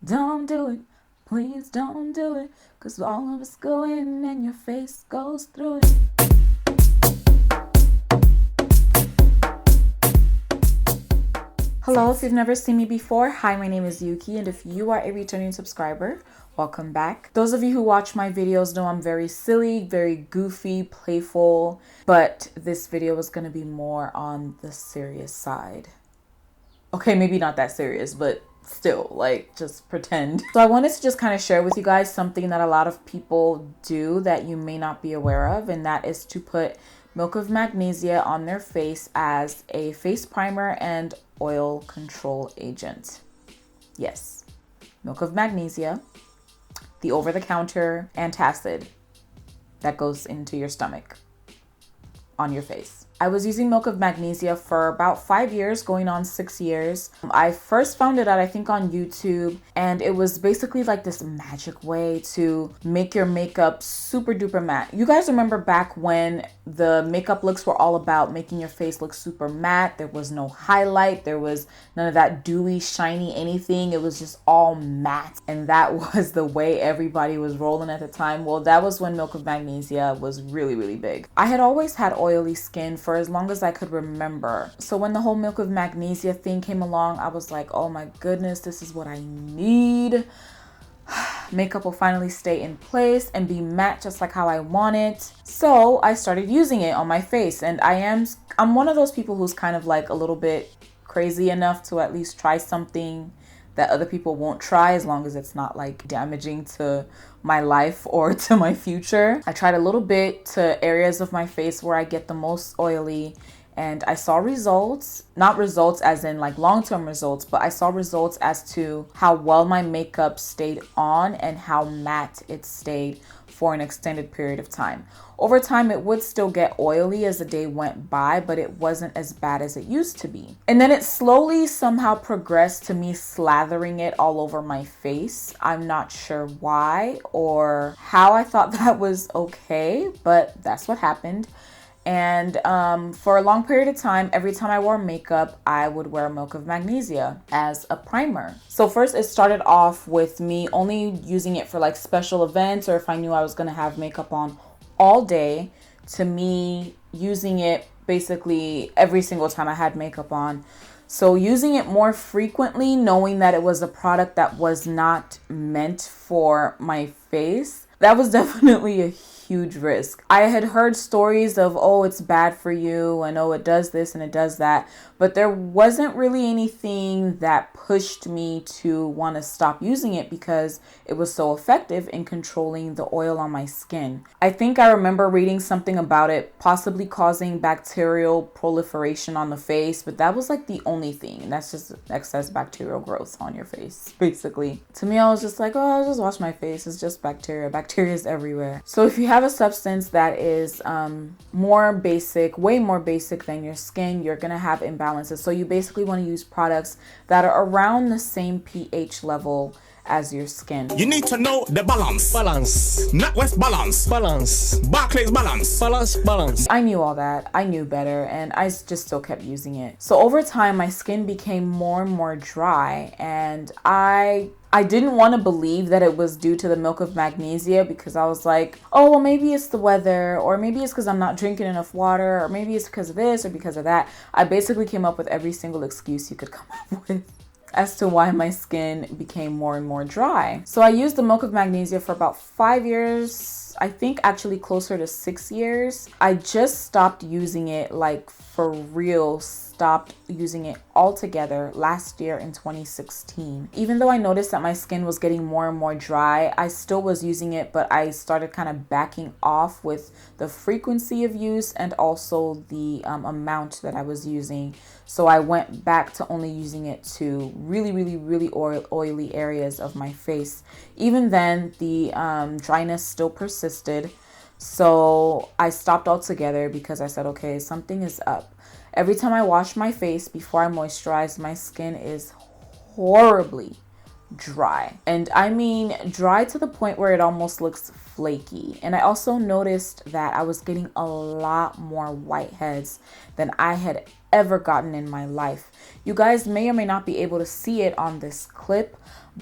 Don't do it. Please don't do it. Cause all of us go in and your face goes through it. Hello, if you've never seen me before, hi, my name is Youkeyy, and if you are a returning subscriber, welcome back. Those of you who watch my videos know I'm very silly, very goofy, playful, but this video is going to be more on the serious side. Okay, maybe not that serious, but still, like, just pretend. So I wanted to just kind of share with you guys something that a lot of people do that you may not be aware of, and that is to put Milk of Magnesia on their face as a face primer and oil control agent. Yes, Milk of Magnesia, the over-the-counter antacid that goes into your stomach on your face. I was using Milk of Magnesia for about 5 years, going on 6 years. I first found it out, I think, on YouTube, and it was basically like this magic way to make your makeup super duper matte. You guys remember back when the makeup looks were all about making your face look super matte? There was no highlight, there was none of that dewy, shiny anything. It was just all matte, and that was the way everybody was rolling at the time. Well, that was when Milk of Magnesia was really, really big. I had always had oily skin for as long as I could remember. So when the whole Milk of Magnesia thing came along, I was like, oh my goodness, this is what I need. Makeup will finally stay in place and be matte just like how I want it. So I started using it on my face, and I'm one of those people who's kind of like a little bit crazy enough to at least try something that other people won't try, as long as it's not like damaging to my life or to my future. I tried a little bit to areas of my face where I get the most oily, and I saw results, not results as in like long-term results, but I saw results as to how well my makeup stayed on and how matte it stayed for an extended period of time. Over time, it would still get oily as the day went by, but it wasn't as bad as it used to be. And then it slowly somehow progressed to me slathering it all over my face. I'm not sure why or how I thought that was okay, but that's what happened. And for a long period of time, every time I wore makeup, I would wear Milk of Magnesia as a primer. So first it started off with me only using it for like special events, or if I knew I was gonna have makeup on all day, to me using it basically every single time I had makeup on. So using it more frequently, knowing that it was a product that was not meant for my face, that was definitely a huge risk. I had heard stories of, oh, it's bad for you, and oh, it does this and it does that, but there wasn't really anything that pushed me to want to stop using it because it was so effective in controlling the oil on my skin. I think I remember reading something about it possibly causing bacterial proliferation on the face, but that was like the only thing. That's just excess bacterial growth on your face, basically. To me, I was just like, oh, I'll just wash my face. It's just bacteria. Bacteria is everywhere. So if you have a substance that is more basic, way more basic than your skin, you're gonna have imbalances. So you basically want to use products that are around the same pH level as your skin. You need to know the balance. Balance. NatWest balance. Balance. Barclays balance. Balance. Balance. I knew all that. I knew better, and I just still kept using it. So over time, my skin became more and more dry, and I didn't want to believe that it was due to the Milk of Magnesia, because I was like, oh, well, maybe it's the weather, or maybe it's because I'm not drinking enough water, or maybe it's because of this or because of that. I basically came up with every single excuse you could come up with as to why my skin became more and more dry. So I used the Milk of Magnesia for about 5 years, I think actually closer to 6 years. I just stopped using it, like for real, stopped using it altogether last year in 2016. Even though I noticed that my skin was getting more and more dry, I still was using it, but I started kind of backing off with the frequency of use and also the amount that I was using. So I went back to only using it to really, really, really oily areas of my face. Even then, the dryness still persisted. So I stopped altogether because I said, okay, something is up. Every time I wash my face before I moisturize, my skin is horribly dry. And I mean dry to the point where it almost looks flaky. And I also noticed that I was getting a lot more whiteheads than I had ever gotten in my life. You guys may or may not be able to see it on this clip,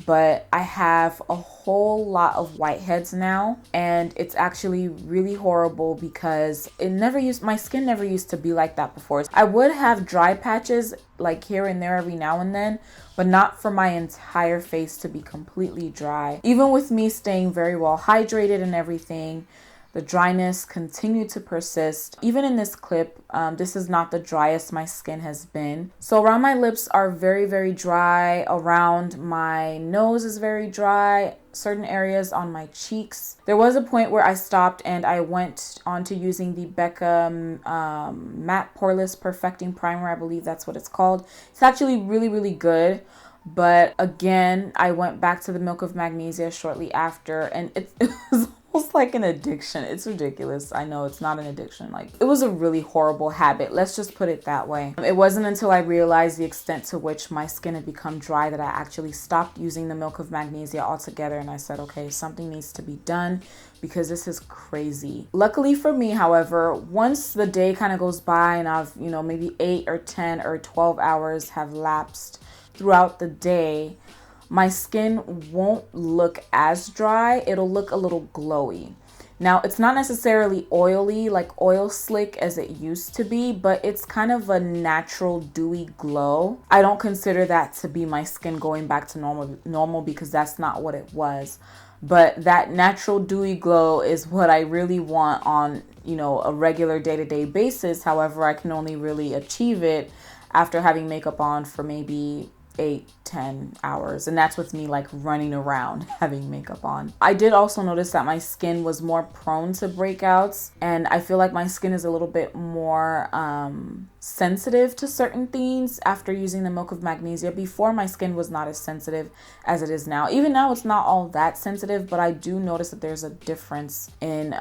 but I have a whole lot of whiteheads now, and it's actually really horrible because my skin never used to be like that before. I would have dry patches like here and there every now and then, but not for my entire face to be completely dry. Even with me staying very well hydrated and everything, the dryness continued to persist. Even in this clip, this is not the driest my skin has been. So around my lips are very, very dry. Around my nose is very dry. Certain areas on my cheeks. There was a point where I stopped and I went on to using the Becca Matte Poreless Perfecting Primer. I believe that's what it's called. It's actually really, really good. But again, I went back to the Milk of Magnesia shortly after, and it was almost like an addiction. It's ridiculous. I know it's not an addiction. Like, it was a really horrible habit. Let's just put it that way. It wasn't until I realized the extent to which my skin had become dry that I actually stopped using the Milk of Magnesia altogether. And I said, okay, something needs to be done because this is crazy. Luckily for me, however, once the day kind of goes by and I've, maybe 8 or 10 or 12 hours have lapsed throughout the day, my skin won't look as dry. It'll look a little glowy. Now, it's not necessarily oily, like oil slick as it used to be, but it's kind of a natural dewy glow. I don't consider that to be my skin going back to normal because that's not what it was. But that natural dewy glow is what I really want on, a regular day-to-day basis. However, I can only really achieve it after having makeup on for maybe 8-10 hours, and that's with me like running around having makeup on. I did also notice that my skin was more prone to breakouts, and I feel like my skin is a little bit more sensitive to certain things after using the Milk of Magnesia. Before, my skin was not as sensitive as it is now. Even now, it's not all that sensitive, but I do notice that there's a difference in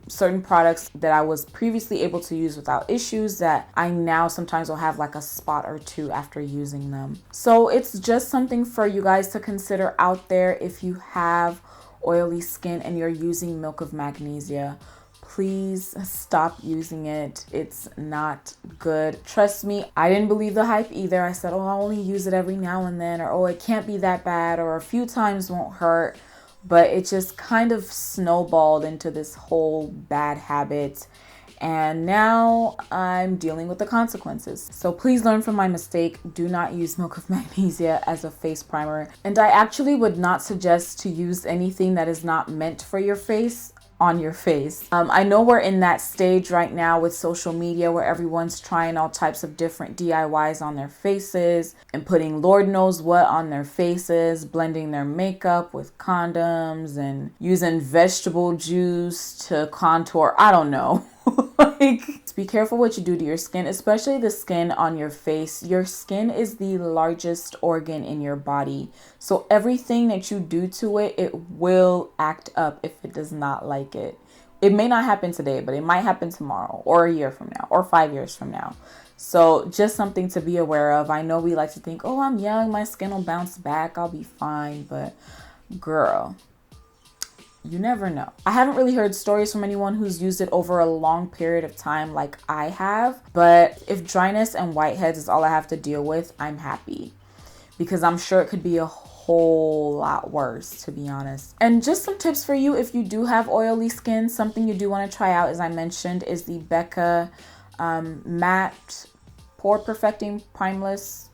certain products that I was previously able to use without issues that I now sometimes will have like a spot or two after using them. So it's just something for you guys to consider out there if you have oily skin and you're using Milk of Magnesia. Please stop using it. It's not good. Trust me, I didn't believe the hype either. I said, oh, I'll only use it every now and then, or oh, it can't be that bad, or a few times won't hurt. But it just kind of snowballed into this whole bad habit. And now I'm dealing with the consequences. So please learn from my mistake. Do not use Milk of Magnesia as a face primer. And I actually would not suggest to use anything that is not meant for your face on your face. I know we're in that stage right now with social media where everyone's trying all types of different DIYs on their faces and putting Lord knows what on their faces, blending their makeup with condoms and using vegetable juice to contour. I don't know. Like, be careful what you do to your skin, especially the skin on your face. Your skin is the largest organ in your body. So everything that you do to it, it will act up if it does not like it. It may not happen today, but it might happen tomorrow or a year from now or 5 years from now. So just something to be aware of. I know we like to think, oh, I'm young, my skin will bounce back, I'll be fine. But girl, you never know. I haven't really heard stories from anyone who's used it over a long period of time like I have. But if dryness and whiteheads is all I have to deal with, I'm happy. Because I'm sure it could be a whole lot worse, to be honest. And just some tips for you if you do have oily skin. Something you do want to try out, as I mentioned, is the Becca Matte Pore Perfecting Primeless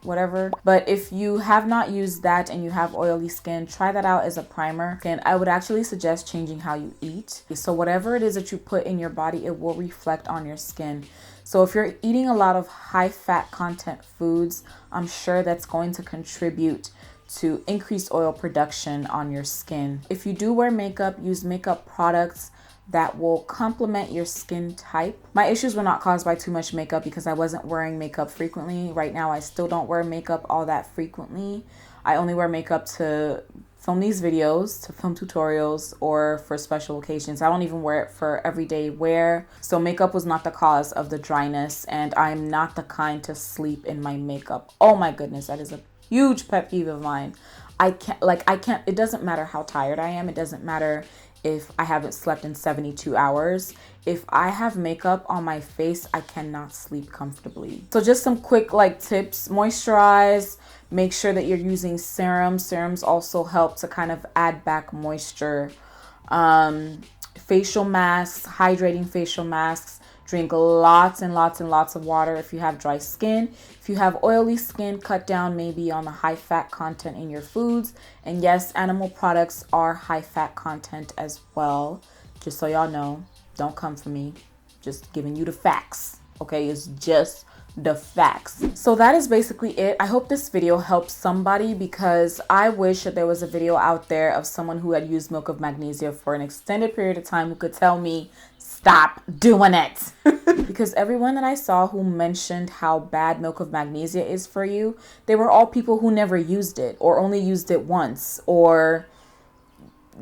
whatever. But if you have not used that and you have oily skin, try that out as a primer. And I would actually suggest changing how you eat. So whatever it is that you put in your body, it will reflect on your skin. So if you're eating a lot of high fat content foods, I'm sure that's going to contribute to increased oil production on your skin. If you do wear makeup, use makeup products that will complement your skin type. My issues were not caused by too much makeup because I wasn't wearing makeup frequently. Right now, I still don't wear makeup all that frequently. I only wear makeup to film these videos, to film tutorials, or for special occasions. I don't even wear it for everyday wear. So makeup was not the cause of the dryness, and I'm not the kind to sleep in my makeup. Oh my goodness, that is a huge pet peeve of mine. I can't, it doesn't matter how tired I am. It doesn't matter if I haven't slept in 72 hours. If I have makeup on my face, I cannot sleep comfortably. So just some quick like tips: moisturize, make sure that you're using serum. Serums also help to kind of add back moisture. Facial masks, hydrating facial masks. Drink lots and lots and lots of water if you have dry skin. If you have oily skin, cut down maybe on the high fat content in your foods. And yes, animal products are high fat content as well. Just so y'all know, don't come for me. Just giving you the facts. Okay, it's just the facts. So that is basically it. I hope this video helps somebody, because I wish that there was a video out there of someone who had used Milk of Magnesia for an extended period of time who could tell me, stop doing it. Because everyone that I saw who mentioned how bad Milk of Magnesia is for you, they were all people who never used it, or only used it once, or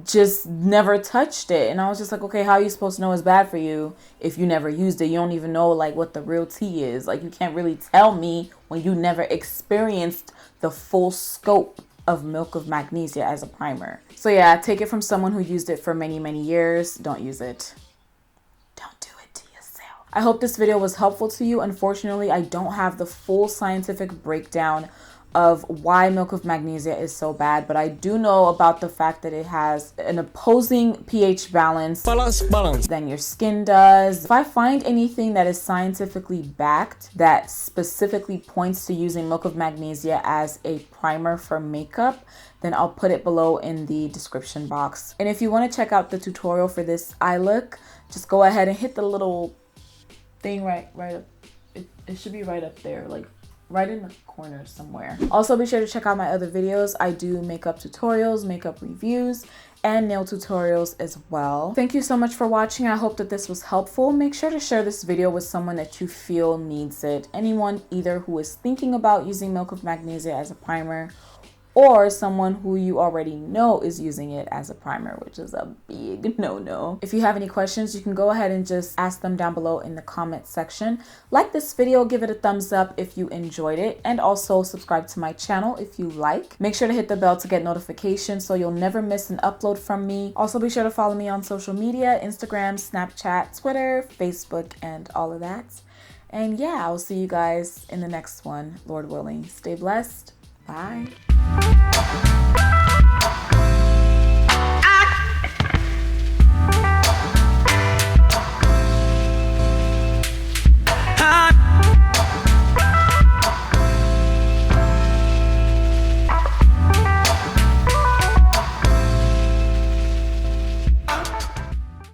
just never touched it. And I was just like, okay, how are you supposed to know it's bad for you if you never used it? You don't even know like what the real tea is. Like, you can't really tell me when you never experienced the full scope of Milk of Magnesia as a primer. So yeah, take it from someone who used it for many, many years. Don't use it. Don't do it to yourself. I hope this video was helpful to you. Unfortunately, I don't have the full scientific breakdown of why Milk of Magnesia is so bad, but I do know about the fact that it has an opposing pH balance than your skin does. If I find anything that is scientifically backed that specifically points to using Milk of Magnesia as a primer for makeup, then I'll put it below in the description box. And if you want to check out the tutorial for this eye look, just go ahead and hit the little thing right up. It should be right up there, like right in the corner somewhere. Also, be sure to check out my other videos. I do makeup tutorials, makeup reviews, and nail tutorials as well. Thank you so much for watching. I hope that this was helpful. Make sure to share this video with someone that you feel needs it. Anyone either who is thinking about using Milk of Magnesia as a primer, or someone who you already know is using it as a primer, which is a big no-no. If you have any questions, you can go ahead and just ask them down below in the comment section. Like this video, give it a thumbs up if you enjoyed it, and also subscribe to my channel if you like. Make sure to hit the bell to get notifications so you'll never miss an upload from me. Also, be sure to follow me on social media: Instagram, Snapchat, Twitter, Facebook, and all of that. And yeah, I'll see you guys in the next one, Lord willing. Stay blessed. Bye.